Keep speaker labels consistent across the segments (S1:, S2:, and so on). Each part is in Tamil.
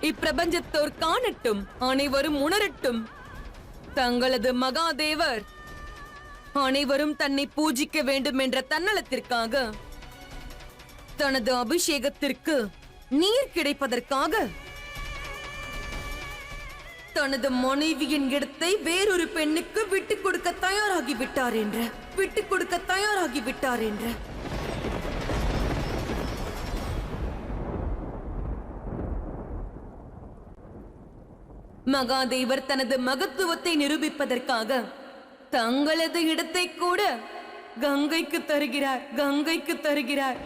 S1: இப்பிரபஞ்சத்தோர் காணட்டும், அனைவரும் உணரட்டும். தங்களது மகாதேவர் அனைவரும் தன்னை பூஜிக்க வேண்டும் என்ற தன்னலத்திற்காக, தனது அபிஷேகத்திற்கு நீர் கிடைப்பதற்காக, தனது மனைவியின் இடத்தை வேறொரு பெண்ணுக்கு விட்டுக் கொடுக்க தயாராகிவிட்டார் என்ற மகாதேவர் தனது மகத்துவத்தை நிரூபிப்பதற்காக தங்களது இடத்தை கூட கங்கைக்கு தருகிறார்.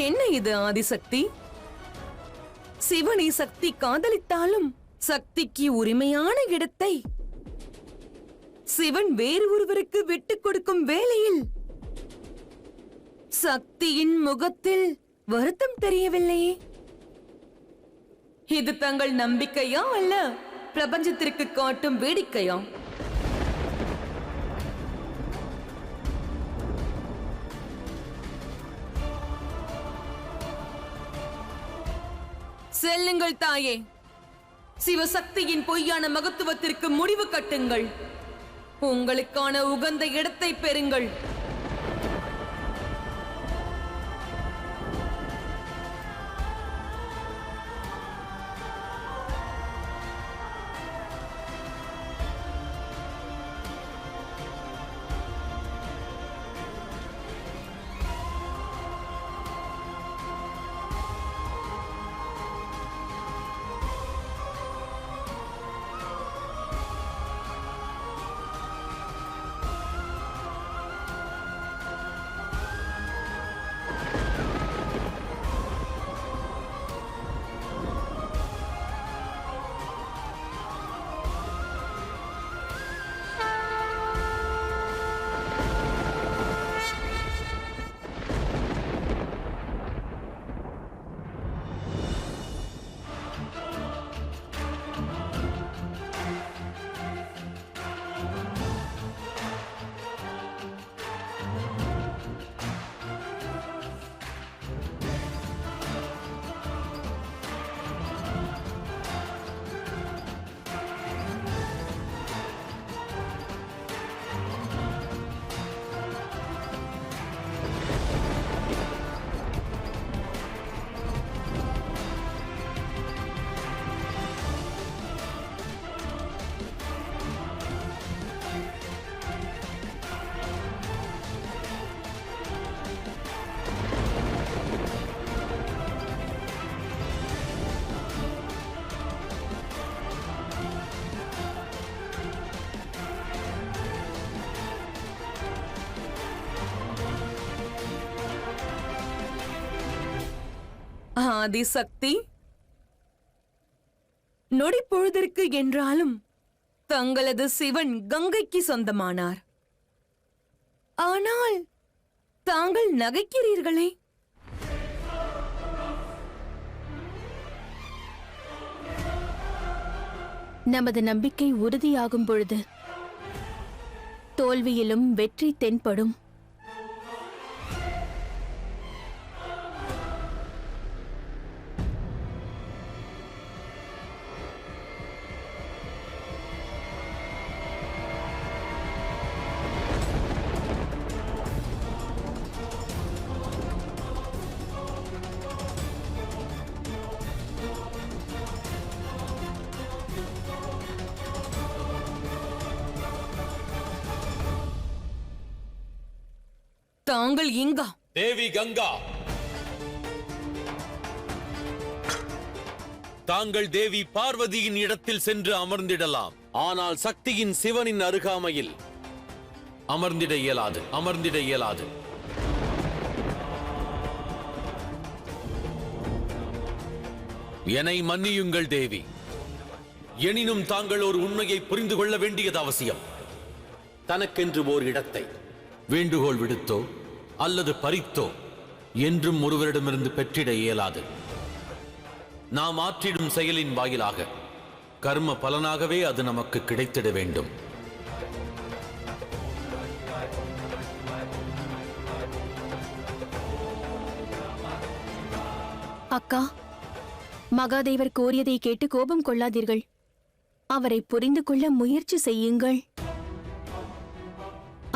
S1: என்ன இது ஆதிசக்தி? சிவனை சக்தி காதலித்தாலும் சக்திக்கு உரிமையான இடத்தை சிவன் வேறு ஒருவருக்கு விட்டுக் கொடுக்கும் வேளையில் சக்தியின் முகத்தில் வருத்தம் தெரியவில்லையே. இது தங்கள் நம்பிக்கையா அல்ல பிரபஞ்சத்திற்கு காட்டும் வேடிக்கையா? செல்லுங்கள் தாயே, சிவசக்தியின் பொய்யான மகத்துவத்திற்கு முடிவு கட்டுங்கள். உங்களுக்கான உகந்த இடத்தை பெறுங்கள். ஆதிசக்தி, நொடி பொழுதற்கு என்றாலும் தங்களது சிவன் கங்கைக்கு சொந்தமானார். ஆனால் தாங்கள் நகைக்கிறீர்களே.
S2: நமது நம்பிக்கை உறுதியாகும் பொழுது தோல்வியிலும் வெற்றி தென்படும்.
S1: தாங்கள் இங்கா?
S3: தேவி கங்கா, தாங்கள் தேவி பார்வதியின் இடத்தில் சென்று அமர்ந்திடலாம். ஆனால் சக்தியின் சிவனின் அருகாமையில் அமர்ந்திட இயலாது. என்னை மன்னியுங்கள் தேவி. எனினும் தாங்கள் ஒரு உண்மையை புரிந்து கொள்ள வேண்டியது அவசியம். தனக்கென்று ஓர் இடத்தை வேண்டுகோள் விடுத்தோ அல்லது பறித்தோ என்றும் ஒருவரிடமிருந்து பெற்றிட இயலாது. நாம் ஆற்றிடும் செயலின் வாயிலாக கர்ம பலனாகவே அது நமக்கு கிடைத்திட வேண்டும்.
S2: அக்கா, மகாதேவர் கோரியதை கேட்டு கோபம் கொள்ளாதீர்கள். அவரை புரிந்து கொள்ள முயற்சி செய்யுங்கள்.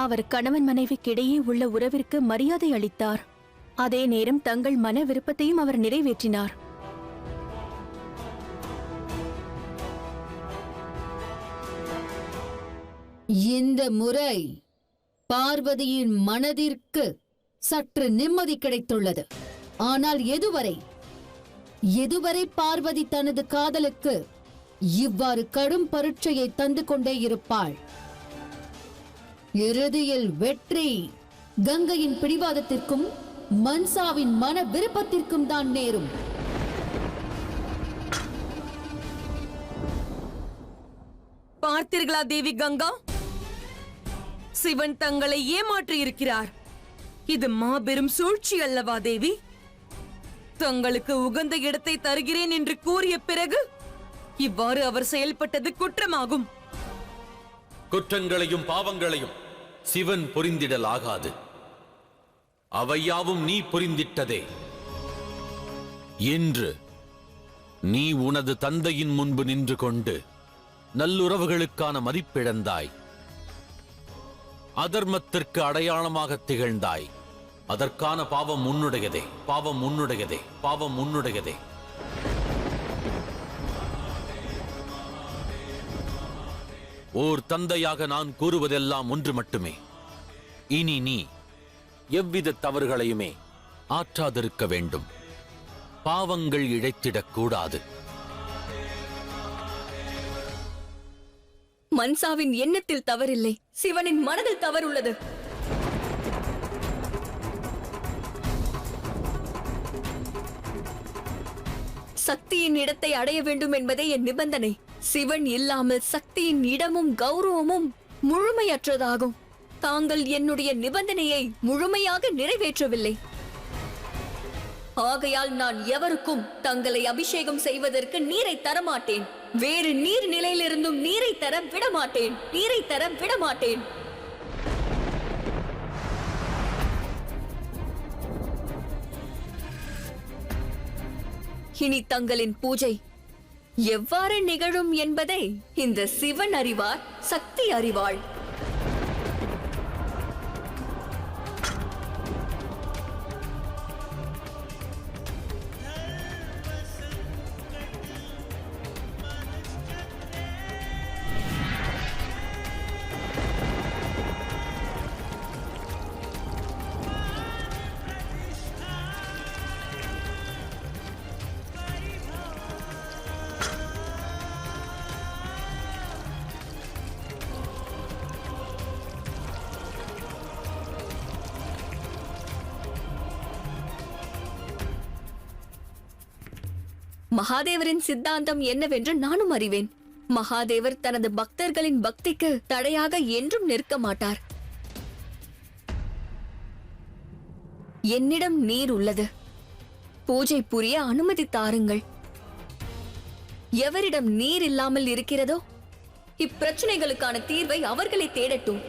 S2: அவர் கணவன் மனைவிக்கிடையே உள்ள உறவிற்கு மரியாதை அளித்தார். அதே நேரம் தங்கள் மன விருப்பத்தையும் அவர் நிறைவேற்றினார்.
S4: இந்த முறை பார்வதியின் மனதிற்கு சற்று நிம்மதி கிடைத்துள்ளது. ஆனால் எதுவரை பார்வதி தனது காதலுக்கு இவ்வாறு கடும் பரீட்சையை தந்து கொண்டே இருப்பாள். இறுதியில் வெற்றி கங்கையின் பிடிவாதத்திற்கும் மன்சாவின் மன விருப்பத்திற்கும் தான் நேரும்.
S1: பார்த்தீர்களா தேவி கங்கா? சிவன் தங்களை ஏமாற்றி இருக்கிறார். இது மாபெரும் சூழ்ச்சி அல்லவா தேவி? தங்களுக்கு உகந்த இடத்தை தருகிறேன் என்று கூறிய பிறகு இவ்வாறு அவர் செயல்பட்டது குற்றமாகும்.
S3: குற்றங்களையும் பாவங்களையும் சிவன் புரிந்திடலாகாது. அவையாவும் நீ புரிந்திட்டதே. இன்று நீ உனது தந்தையின் முன்பு நின்று கொண்டு நல்லுறவுகளுக்கான மதிப்பிழந்தாய். அதர்மத்திற்கு அடையாளமாக திகழ்ந்தாய். அதற்கான பாவம் உன்னுடையதே. ஓர் தந்தையாக நான் கூறுவதெல்லாம் ஒன்று மட்டுமே. இனி நீ எவ்வித தவறுகளையுமே ஆற்றாதிருக்க வேண்டும். பாவங்கள் இழைத்திடக் கூடாது.
S5: மன்சாவின் எண்ணத்தில் தவறில்லை, சிவனின் மனதில் தவறுள்ளது. சக்தியின் இடத்தை அடைய வேண்டும் என்பதே என் நிபந்தனை. சிவன் இல்லாமல் சக்தியின் இடமும் கௌரவமும் முழுமையற்றதாகும். தாங்கள் என்னுடைய நிபந்தனையை முழுமையாக நிறைவேற்றவில்லை. ஆகையால் நான் எவருக்கும் தங்களை அபிஷேகம் செய்வதற்கு நீரை தரமாட்டேன். வேறு நீர் நிலையிலிருந்தும் நீரை தர விடமாட்டேன். இனி தங்களின் பூஜை எவ்வாறு நிகழும் என்பதை இந்த சிவன் அறிவார், சக்தி அறிவாள். மகாதேவரின் சித்தாந்தம் என்னவென்று நானும் அறிவேன். மகாதேவர் தனது பக்தர்களின் பக்திக்கு தடையாக என்றும் நிற்க மாட்டார். என்னிடம் நீர் உள்ளது. பூஜை புரிய அனுமதி தாருங்கள். எவரிடம் நீர் இல்லாமல் இருக்கிறதோ இப்பிரச்சனைகளுக்கான தீர்வை அவர்களை தேடட்டும்.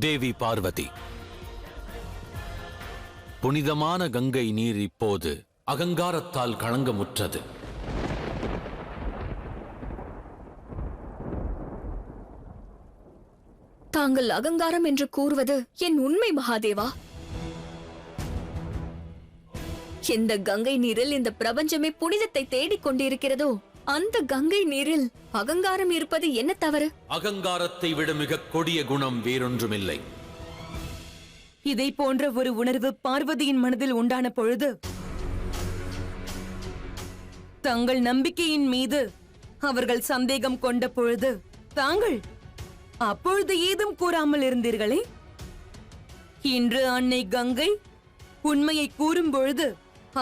S3: தேவி பார்வதி, புனிதமான கங்கை நீர் இப்போது அகங்காரத்தால் களங்கமுற்றது.
S5: தாங்கள் அகங்காரம் என்று கூறுவது என் உண்மை மகாதேவா. எந்த கங்கை நீரில் இந்த பிரபஞ்சமே புனிதத்தை தேடிக் கொண்டிருக்கிறதோ அந்த கங்கை நீரில் அகங்காரம் இருப்பது என்ன தவறு?
S3: அகங்காரத்தை விட மிக கொடிய குணம் வேறொன்றுமில்லை.
S1: இதை போன்ற ஒரு உணர்வு பார்வதியின் மனதில் உண்டான பொழுது தங்கள் நம்பிக்கையின் மீது அவர்கள் சந்தேகம் கொண்ட பொழுது தாங்கள் அப்பொழுது ஏதும் கூறாமல் இருந்தீர்களே. இன்று அன்னை கங்கை உண்மையை கூறும் பொழுது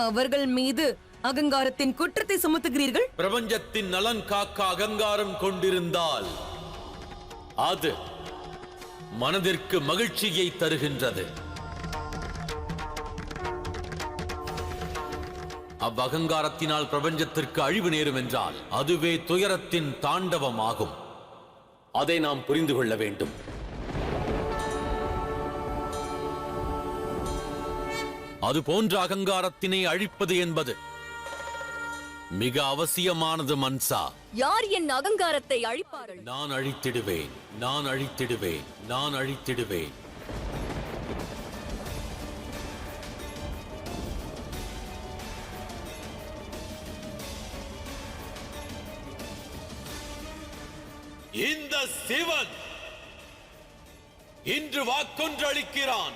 S1: அவர்கள் மீது அகங்காரத்தின் குற்றத்தை சுமத்துகிறீர்கள்.
S3: பிரபஞ்சத்தின் நலன் காக்க அகங்காரம் கொண்டிருந்தால் அது மனதிற்கு மகிழ்ச்சியை தருகின்றது. அவ்வகங்காரத்தினால் பிரபஞ்சத்திற்கு அழிவு நேரும் என்றால் அதுவே துயரத்தின் தாண்டவமாகும். அதை நாம் புரிந்து கொள்ள வேண்டும். அது போன்ற அகங்காரத்தினை அழிப்பது என்பது மிக அவசியமானது. மன்சா,
S5: யார் என் அகங்காரத்தை அழிப்பார்கள்?
S3: நான் அழித்திடுவேன், நான் அழித்திடுவேன், நான் அழித்திடுவேன். இந்த சிவன் இன்று வாக்கொன்று அளிக்கிறான்.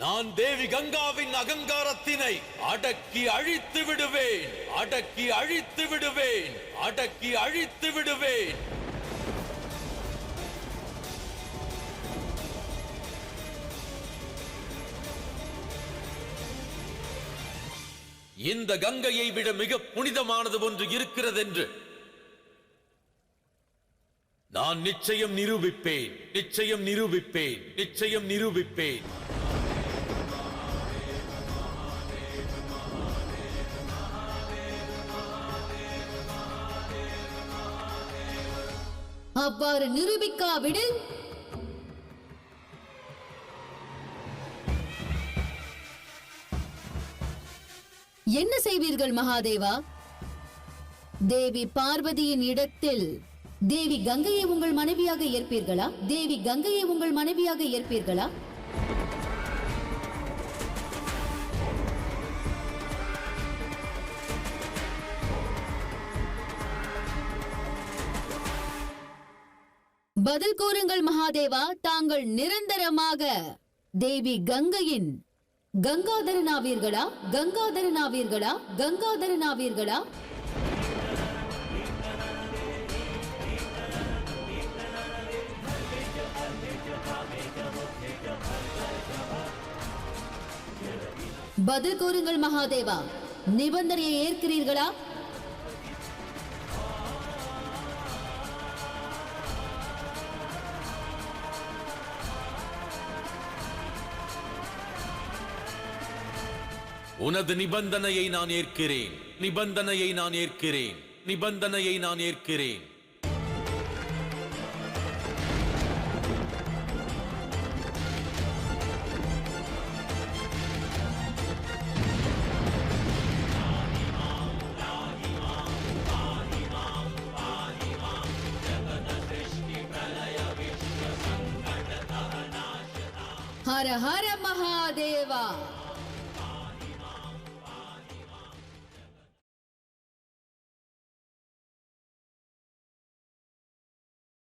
S3: நான் தேவி கங்காவின் அகங்காரத்தினை அடக்கி அழித்து விடுவேன், அடக்கி அழித்து விடுவேன், அடக்கி அழித்து விடுவேன். இந்த கங்கையை விட மிக புனிதமானது ஒன்று இருக்கிறது என்று நான் நிச்சயம் நிரூபிப்பேன், நிச்சயம் நிரூபிப்பேன், நிச்சயம் நிரூபிப்பேன்.
S4: அவ்வாறு நிரூபிக்காவிடில் என்ன செய்வீர்கள் மகாதேவா? தேவி பார்வதியின் இடத்தில் தேவி கங்கையை உங்கள் மனைவியாக ஏற்பீர்களா? தேவி கங்கையை உங்கள் மனைவியாக ஏற்பீர்களா? பதில் கூறுங்கள் மகாதேவா. தாங்கள் நிரந்தரமாக தேவி கங்கையின் கங்காதரனாவீர்களா? கங்காதரனாவீர்களா? கங்காதரனாவீர்களா? பதில் கூறுங்கள் மகாதேவா. நிபந்தனையை ஏற்கிறீர்களா?
S3: உனது நிபந்தனையை நான் ஏற்கிறேன், நிபந்தனையை நான் ஏற்கிறேன், நிபந்தனையை நான் ஏற்கிறேன்.
S4: ஹர ஹர மகாதேவா.